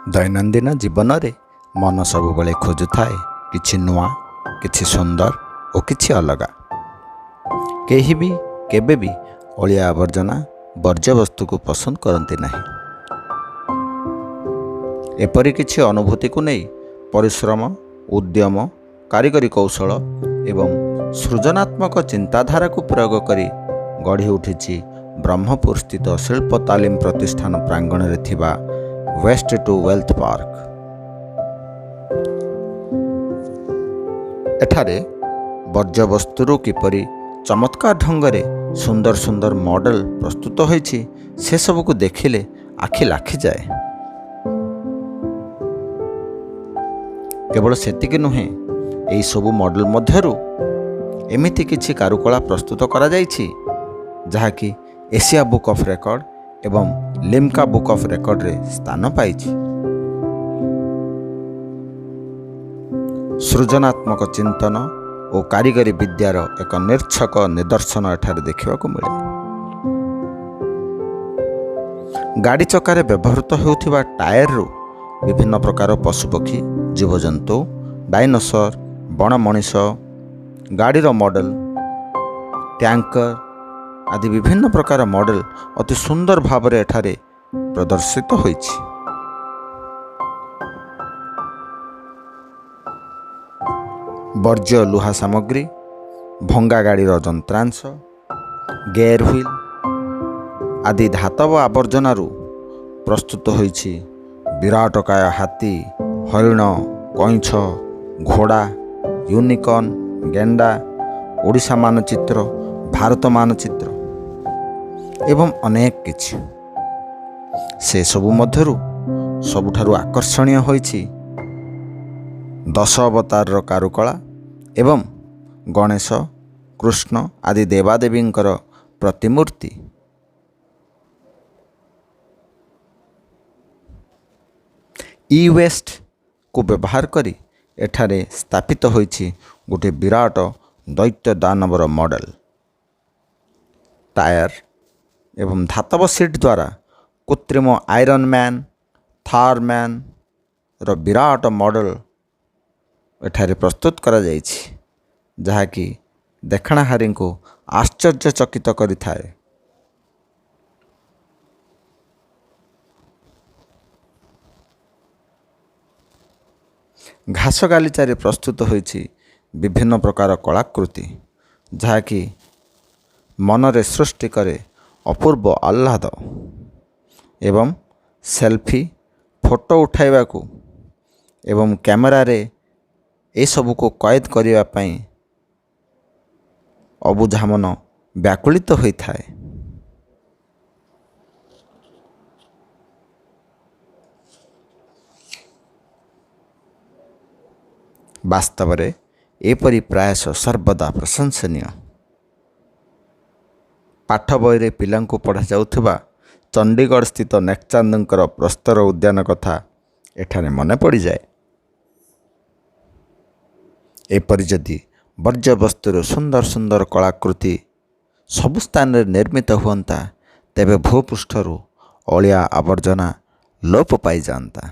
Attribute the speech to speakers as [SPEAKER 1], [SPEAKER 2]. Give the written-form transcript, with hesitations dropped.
[SPEAKER 1] दैनंदिन जीवन रे मन सबुबले खोजुए किछि नुआ किछि सुंदर और किछि अलगा। केही भी केबे भी अलिया आवर्जना वर्ज्यवस्तु को पसंद करती नहीं। एपरी किछि अनुभूति को नहीं परिश्रम उद्यम कारीगरी कौशल एवं सृजनात्मक चिंताधारा को प्रयोग करी गढ़ी उठी ब्रह्मपुर स्थित शिल्प तालीम प्रतिष्ठान प्रांगण रे थिबा वेस्ट टू वेल्थ पार्क। एठारे वर्ज्यवस्तु किपरि चमत्कार ढंगरे सुंदर सुंदर मॉडल प्रस्तुत होइछि से सब को देखिले आखि लाखि जाए। केवल सेतिक नुहे एई सबु मॉडल मध्यरु एमिति किछि कारुकला प्रस्तुत करा जाइछि जहाँकि एशिया बुक ऑफ रेकॉर्ड एवं लिम्का बुक ऑफ रेकॉर्ड रे स्थान पाइछि। सृजनात्मक चिंतन और कारीगरी विद्यार एक निर्छक निदर्शन एठारे देखा मिले। गाड़ी चक्कर व्यवहृत होउथिबा टायर रु विभिन्न प्रकार पशुपक्षी जीवजंतु डायनोसर बण मनीष गाड़ीर मॉडल टैंकर आदि विभिन्न प्रकार मॉडल अति सुंदर भाव में एठारे प्रदर्शित होइछि। वर्ज्य लुहा सामग्री भंगा गाड़ीर जंत्रांश गेयर व्हील आदि धातव आवर्जनारू प्रस्तुत होइछि विराटकाय हाथी हरिण कईंछ घोड़ा यूनिकॉर्न गेंडा ओडिशा मानचित्र भारत मानचित्र एवं अनेक किछि। से सबु मध्यरु सबुठारु आकर्षणीय होइछि 10 अवतार कारुकला एवं गणेश कृष्ण आदि देवादेवींकर प्रतिमूर्ति। ई वेस्ट को व्यवहार करी एठारे स्थापित होइछि गोटे विराट दैत्य दानवर मॉडल। टायर एवं धातव सीट द्वारा कृत्रिम आयरन मैन थार मैन रो विराट मॉडल एठारे प्रस्तुत करा जाइछि जहाँकि देखणाहारी को आश्चर्यचकित करिथाए। घास गालीचारे प्रस्तुत होइछि विभिन्न प्रकार कलाकृति जहाँकि मनरे सृष्टि करे अपूर्व आह्लाद एवं सेल्फी फोटो उठाइबा को एवं कैमरा रे ए सबु को कैद करिबा पई अबुझा मन व्याकुलित होइथाए। वास्तव में एपरी प्रयास सर्वदा प्रशंसनीय। पाठ बही पिलांकु पढ़ा जाउथबा चंडीगढ़ स्थित नेकचांदंकर प्रस्तर उद्यान कथा एठाने मने पड़ी जाए। एपरि जदि वर्ज्यवस्तुर सुंदर सुंदर कलाकृति सबु स्थान रे निर्मित हुअंता तेबे भूपृष्ठरु अलिया आवर्जना लोप पाई जाता।